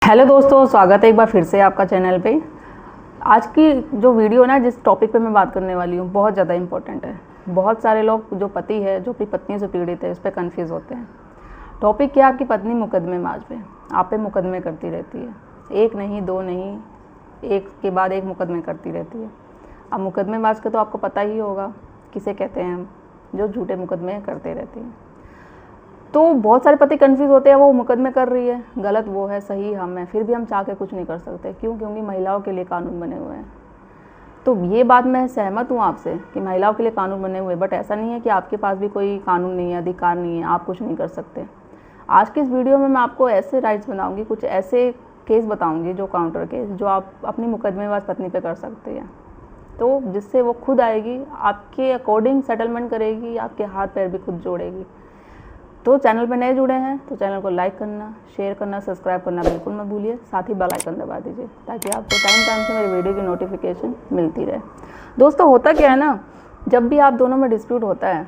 Hello दोस्तों, स्वागत है एक बार फिर से आपका चैनल पे। आज की जो वीडियो ना, जिस टॉपिक पे मैं बात करने वाली हूँ, बहुत ज़्यादा इंपॉर्टेंट है। बहुत सारे लोग जो पति है, जो अपनी पत्नी से पीड़ित है, उस पर कन्फ्यूज़ होते हैं। टॉपिक क्या? आपकी पत्नी मुकदमेबाज पे, आप पे मुकदमे करती रहती है। एक नहीं, दो नहीं, एक के बाद एक मुकदमे करती रहती है। अब मुकदमेबाज का तो आपको पता ही होगा किसे कहते हैं, जो झूठे मुकदमे करते रहती हैं। तो बहुत सारे पति कंफ्यूज होते हैं, वो मुकदमे कर रही है, गलत वो है, सही हम है, फिर भी हम चाह के कुछ नहीं कर सकते। क्यों? क्योंकि महिलाओं के लिए कानून बने हुए हैं। तो ये बात मैं सहमत हूँ आपसे कि महिलाओं के लिए कानून बने हुए, बट ऐसा नहीं है कि आपके पास भी कोई कानून नहीं है, अधिकार नहीं है, आप कुछ नहीं कर सकते। आज की इस वीडियो में मैं आपको ऐसे राइट्स बताऊँगी, कुछ ऐसे केस बताऊँगी, जो काउंटर केस, जो आप अपनी मुकदमेबाज पत्नी पे कर सकते हैं। तो जिससे वो खुद आएगी, आपके अकॉर्डिंग सेटलमेंट करेगी, आपके हाथ पैर भी खुद जोड़ेगी। तो चैनल पे नए जुड़े हैं तो चैनल को लाइक करना, शेयर करना, सब्सक्राइब करना बिल्कुल मत भूलिए। साथ ही बेल आइकन दबा दीजिए ताकि आपको टाइम टाइम से मेरे वीडियो की नोटिफिकेशन मिलती रहे। दोस्तों, होता क्या है ना, जब भी आप दोनों में डिस्प्यूट होता है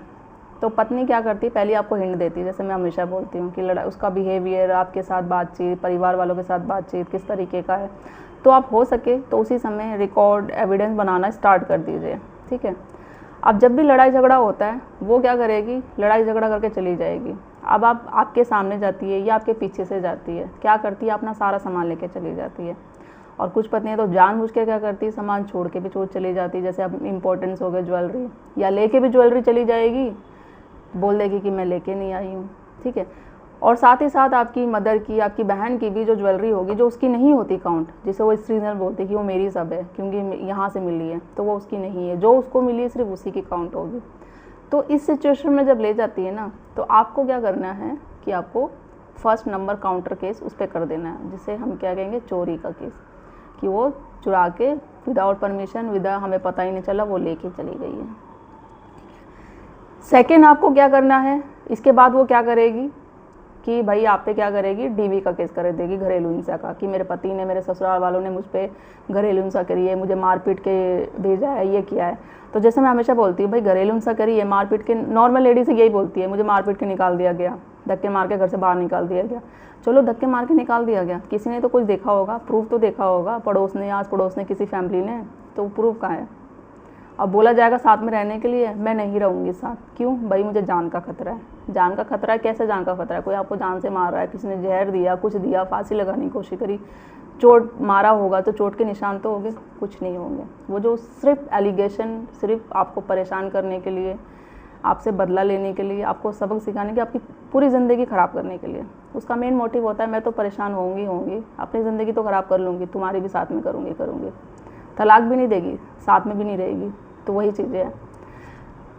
तो पत्नी क्या करती है, पहले आपको हिंट देती है। जैसे मैं हमेशा बोलती हूँ कि लड़ाई, उसका बिहेवियर, आपके साथ बातचीत, परिवार वालों के साथ बातचीत किस तरीके का है, तो आप हो सके तो उसी समय रिकॉर्ड एविडेंस बनाना स्टार्ट कर दीजिए। ठीक है। अब जब भी लड़ाई झगड़ा होता है, वो क्या करेगी, लड़ाई झगड़ा करके चली जाएगी। अब आप आपके सामने जाती है या आपके पीछे से जाती है, क्या करती है, अपना सारा सामान लेके चली जाती है। और कुछ पत्नियां तो जानबूझ के क्या करती है, सामान छोड़ के भी चली जाती है। जैसे अब इम्पोर्टेंस हो गए ज्वेलरी, या लेके भी ज्वेलरी चली जाएगी, बोल देगी कि मैं लेके नहीं आई हूँ। ठीक है। और साथ ही साथ आपकी मदर की, आपकी बहन की भी जो ज्वेलरी होगी, जो उसकी नहीं होती काउंट, जिसे वो इस रीज़न बोलती है कि वो मेरी सब है क्योंकि यहाँ से मिली है, तो वो उसकी नहीं है। जो उसको मिली है सिर्फ उसी की काउंट होगी। तो इस सिचुएशन में जब ले जाती है ना, तो आपको क्या करना है कि आपको फर्स्ट नंबर काउंटर केस उस पर कर देना है, जिसे हम क्या कहेंगे, चोरी का केस, कि वो चुरा के विदाउट परमिशन, हमें पता ही नहीं चला, वो लेके चली गई है। सेकेंड, आपको क्या करना है, इसके बाद वो क्या करेगी कि भाई आप पे क्या करेगी, डीवी का केस कर देगी, घरेलू हिंसा का, कि मेरे पति ने, मेरे ससुराल वालों ने मुझ पर घरेलू हिंसा करी है, मुझे मारपीट के भेजा है, ये किया है। तो जैसे मैं हमेशा बोलती हूँ, भाई घरेलू हिंसा करी है, मारपीट के, नॉर्मल लेडी से यही बोलती है, मुझे मारपीट के निकाल दिया गया, धक्के मार के घर से बाहर निकाल दिया गया। चलो धक्के मार के निकाल दिया गया, किसी ने तो कुछ देखा होगा, प्रूफ तो देखा होगा, पड़ोस ने, आस पड़ोस ने, किसी फैमिली ने, तो प्रूफ कहाँ है? अब बोला जाएगा साथ में रहने के लिए, मैं नहीं रहूँगी साथ। क्यों? भाई मुझे जान का खतरा है। जान का खतरा है? कैसे जान का खतरा है? कोई आपको जान से मार रहा है, किसी ने जहर दिया, कुछ दिया, फांसी लगाने की कोशिश करी, चोट मारा होगा तो चोट के निशान तो होंगे, कुछ नहीं होंगे। वो जो सिर्फ एलिगेशन, सिर्फ आपको परेशान करने के लिए, आपसे बदला लेने के लिए, आपको सबक सिखाने के, आपकी पूरी ज़िंदगी ख़राब करने के लिए, उसका मेन मोटिव होता है, मैं तो परेशान होंगी, अपनी ज़िंदगी तो ख़राब कर लूँगी, तुम्हारी भी साथ में करूँगी। तलाक भी नहीं देगी, साथ में भी नहीं रहेगी। तो वही चीज़ें हैं।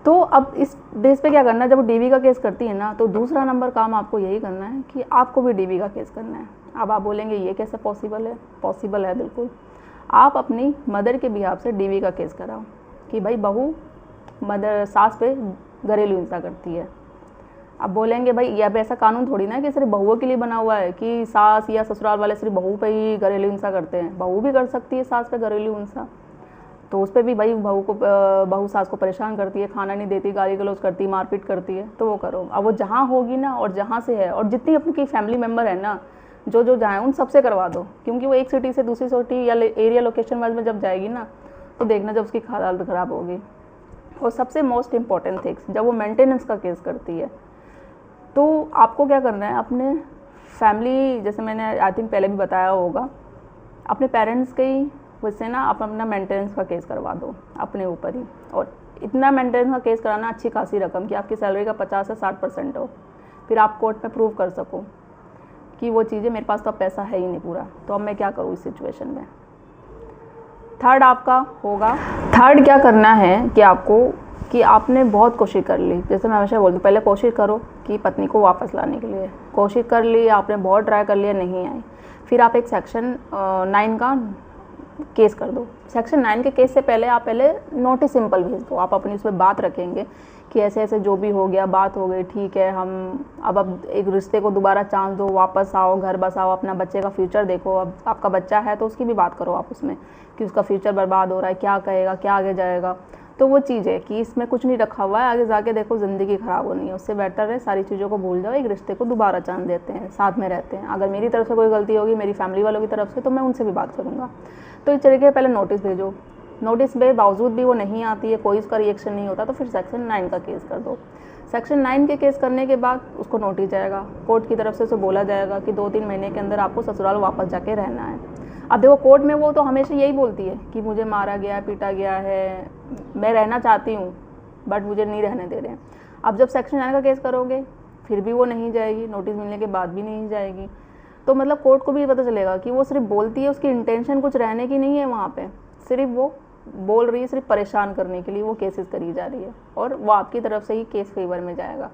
तो अब इस बेस पे क्या करना है, जब वो डीवी का केस करती है ना, तो दूसरा नंबर काम आपको यही करना है कि आपको भी डीवी का केस करना है। अब आप बोलेंगे ये कैसे पॉसिबल है? पॉसिबल है बिल्कुल। आप अपनी मदर के बिहाफ से डीवी का केस कराओ कि भाई बहू मदर, सास पे घरेलू हिंसा करती है। अब बोलेंगे भाई ये अब ऐसा कानून थोड़ी ना है कि सिर्फ बहुओं के लिए बना हुआ है कि सास या ससुराल वाले सिर्फ बहू पे ही घरेलू हिंसा करते हैं। बहू भी कर सकती है सास पे घरेलू हिंसा, तो उस पर भी भाई बहू सास को परेशान करती है, खाना नहीं देती, गाली गलौज करती, मारपीट करती है, तो वो करो। अब वो जहाँ होगी ना, और जहाँ से है, और जितनी अपनी फैमिली मेम्बर है ना, जो जहाँ उन सबसे करवा दो। क्योंकि वो एक सिटी से दूसरी सिटी या एरिया लोकेशन वाइज में जब जाएगी ना, तो देखना जब उसकी हालत ख़राब होगी। और सबसे मोस्ट इम्पॉर्टेंट थिंग्स, जब वो मेंटेनेंस का केस करती है, तो आपको क्या करना है, अपने फैमिली, जैसे मैंने आई थिंक पहले भी बताया होगा, अपने पेरेंट्स के ही वैसे ना आप अपना मेंटेनेंस का केस करवा दो अपने ऊपर ही। और इतना मेंटेनेंस का केस कराना, अच्छी खासी रकम कि आपकी सैलरी का 50 से 60% हो, फिर आप कोर्ट में प्रूव कर सको कि वो चीज़ें, मेरे पास तो अब पैसा है ही नहीं पूरा, तो अब मैं क्या करूँ इस सिचुएशन में। थर्ड आपका होगा, थर्ड क्या करना है कि आपको, कि आपने बहुत कोशिश कर ली, जैसे मैं हमेशा बोलती हूँ, पहले कोशिश करो कि पत्नी को वापस लाने के लिए, कोशिश कर ली आपने, बहुत ट्राई कर लिया, नहीं आई, फिर आप एक सेक्शन 9 का केस कर दो। सेक्शन 9 के केस से पहले आप नोटिस सिंपल भेज दो। आप अपनी उसमें बात रखेंगे कि ऐसे ऐसे जो भी हो गया, बात हो गई, ठीक है, हम अब एक रिश्ते को दोबारा चांस दो, वापस आओ, घर बसाओ, अपना बच्चे का फ्यूचर देखो। अब आपका बच्चा है तो उसकी भी बात करो आप उसमें, कि उसका फ्यूचर बर्बाद हो रहा है, क्या कहेगा, क्या आगे जाएगा। तो वो चीज़ है कि इसमें कुछ नहीं रखा हुआ है, आगे जाके देखो ज़िंदगी ख़राब होनी है। उससे बेटर है सारी चीज़ों को भूल जाओ, एक रिश्ते को दोबारा चांस देते हैं, साथ में रहते हैं। अगर मेरी तरफ से कोई गलती होगी, मेरी फैमिली वालों की तरफ से, तो मैं उनसे भी बात करूँगा। तो इस तरीके पहले नोटिस भेजो, नोटिस के बावजूद भी वो नहीं आती है, कोई उसका रिएक्शन नहीं होता, तो फिर सेक्शन 9 का केस कर दो। सेक्शन 9 के केस करने के बाद उसको नोटिस जाएगा, कोर्ट की तरफ से उसे बोला जाएगा कि 2-3 महीने के अंदर आपको ससुराल वापस जाके रहना है। अब देखो कोर्ट में वो तो हमेशा यही बोलती है कि मुझे मारा गया है, पीटा गया है, मैं रहना चाहती हूँ बट मुझे नहीं रहने दे रहे हैं। अब जब सेक्शन 9 का केस करोगे फिर भी वो नहीं जाएगी, नोटिस मिलने के बाद भी नहीं जाएगी। तो मतलब कोर्ट को भी पता चलेगा कि वो सिर्फ बोलती है, उसकी इंटेंशन कुछ रहने की नहीं है वहाँ पे, सिर्फ वो बोल रही है, सिर्फ परेशान करने के लिए वो केसेस करी जा रही है। और वो आपकी तरफ से ही केस फेवर में जाएगा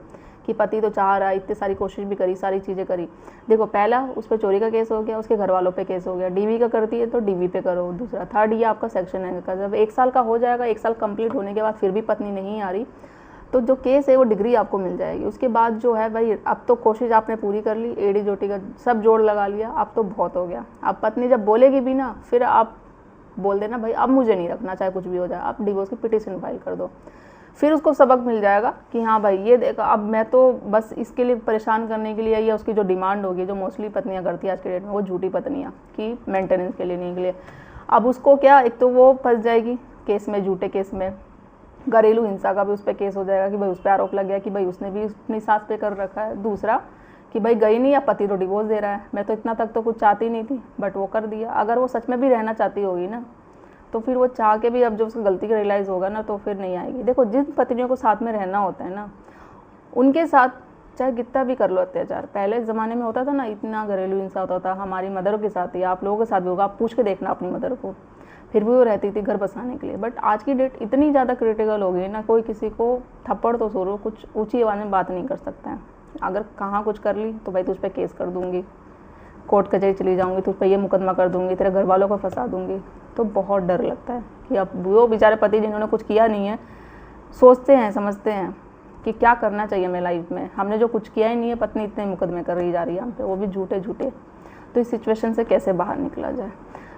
कि पति तो चाह रहा है, इतनी सारी कोशिश भी करी, सारी चीज़ें करी। देखो पहला उस पर चोरी का केस हो गया, उसके घर वालों पे केस हो गया, डीवी का करती है तो डीवी पे करो। दूसरा, थर्ड ये आपका सेक्शन 9 का। जब 1 साल का हो जाएगा, 1 साल कंप्लीट होने के बाद फिर भी पत्नी नहीं आ रही, तो जो केस है वो डिग्री आपको मिल जाएगी। उसके बाद जो है भाई, अब तो कोशिश आपने पूरी कर ली, एड़ी जोटी का सब जोड़ लगा लिया, अब तो बहुत हो गया। अब पत्नी जब बोलेगी भी ना, फिर आप बोल देना भाई अब मुझे नहीं रखना, चाहे कुछ भी हो जाए, आप डिवोर्स की पिटीशन फाइल कर दो। फिर उसको सबक मिल जाएगा कि हाँ भाई ये देखा, अब मैं तो बस इसके लिए परेशान करने के लिए, या उसकी जो डिमांड होगी, जो मोस्टली पत्नियाँ करती हैं आज के डेट में, वो झूठी पत्नियाँ कि मेंटेनेंस के लिए, नहीं के लिए। अब उसको क्या, एक तो वो फंस जाएगी केस में, झूठे केस में। घरेलू हिंसा का भी उस पर केस हो जाएगा कि भाई उस पर आरोप लग गया कि भाई उसने भी अपनी सास पे कर रखा है। दूसरा कि भाई गई नहीं, या पति तो डिवोर्स दे रहा है, मैं तो इतना तक तो कुछ चाहती नहीं थी बट वो कर दिया। अगर वो सच में भी रहना चाहती होगी ना, तो फिर वो चाह के भी अब जब उसकी गलती का रियलाइज़ होगा ना, तो फिर नहीं आएगी। देखो जिन पत्नियों को साथ में रहना होता है ना, उनके साथ चाहे कितना भी कर लो अत्याचार। पहले ज़माने में होता था ना, इतना घरेलू हिंसा होता था, हमारी मदरों के साथ ही, आप लोगों के साथ भी होगा, आप पूछ के देखना अपनी मदर को, फिर भी वो रहती थी घर बसाने के लिए। बट आज की डेट इतनी ज़्यादा क्रिटिकल हो गई ना, कोई किसी को थप्पड़ तो छोड़ो, कुछ ऊँची आवाज़ में बात नहीं कर सकता है। अगर कहाँ कुछ कर ली तो भाई तुझ पर केस कर दूँगी, कोर्ट कचहरी चली जाऊँगी, तुझ पर ये मुकदमा कर दूँगी, तेरे घर वालों को फंसा दूँगी। तो बहुत डर लगता है कि अब वो बेचारे पति जिन्होंने कुछ किया नहीं है, सोचते हैं, समझते हैं कि क्या करना चाहिए मेरी लाइफ में, हमने जो कुछ किया ही नहीं है, पत्नी इतने मुकदमे कर रही जा रही है हम पे, वो भी झूठे झूठे। तो इस सिचुएशन से कैसे बाहर निकला जाए।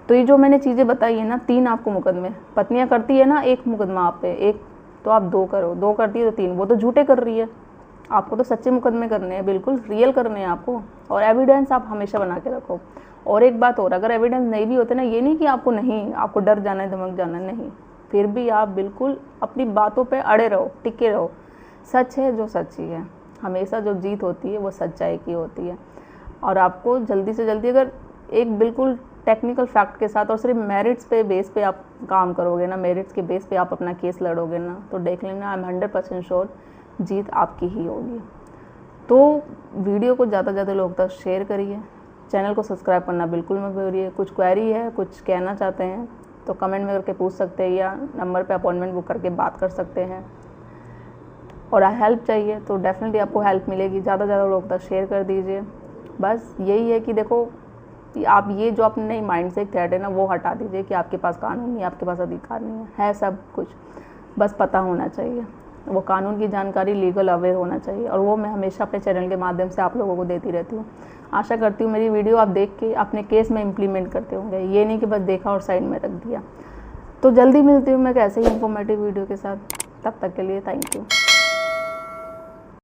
तो ये जो मैंने चीज़ें बताई है ना, 3 आपको मुकदमे पत्नियाँ करती है ना, 1 मुकदमा आप पे, 1 तो आप 2 करो, 2 करती है तो 3, वो तो झूठे कर रही है। आपको तो सच्चे मुकदमे करने हैं, बिल्कुल रियल करने हैं आपको, और एविडेंस आप हमेशा बना के रखो। और एक बात और, अगर एविडेंस नहीं भी होते ना, ये नहीं कि आपको नहीं, आपको डर जाना है, धमक जाना है, नहीं, फिर भी आप बिल्कुल अपनी बातों पे अड़े रहो, टिके रहो। सच है जो सच ही है, हमेशा जो जीत होती है वो सच्चाई की होती है। और आपको जल्दी से जल्दी, अगर एक बिल्कुल टेक्निकल फैक्ट के साथ और सिर्फ मेरिट्स पे बेस पे आप काम करोगे ना, मेरिट्स के बेस पे आप अपना केस लड़ोगे ना, तो देख लेना, आई एम 100% श्योर जीत आपकी ही होगी। तो वीडियो को ज़्यादा से ज़्यादा लोग तक शेयर करिए, चैनल को सब्सक्राइब करना बिल्कुल मत भूलिए। कुछ क्वेरी है, कुछ कहना चाहते हैं तो कमेंट में करके पूछ सकते हैं, या नंबर पे अपॉइंटमेंट बुक करके बात कर सकते हैं। और हेल्प चाहिए तो डेफिनेटली आपको हेल्प मिलेगी, ज़्यादा से ज़्यादा लोग तक शेयर कर दीजिए। बस यही है कि देखो, आप ये जो अपने माइंड से एक थ्रेट है ना, वो हटा दीजिए कि आपके पास कानून नहीं है, आपके पास अधिकार नहीं है सब कुछ, बस पता होना चाहिए, वो कानून की जानकारी, लीगल अवेयर होना चाहिए। और वो मैं हमेशा अपने चैनल के माध्यम से आप लोगों को देती रहती हूँ। आशा करती हूँ मेरी वीडियो आप देख के अपने केस में इम्प्लीमेंट करते होंगे, ये नहीं कि बस देखा और साइड में रख दिया। तो जल्दी मिलती हूँ मैं एक ऐसे ही इंफॉर्मेटिव वीडियो के साथ, तब तक के लिए थैंक यू।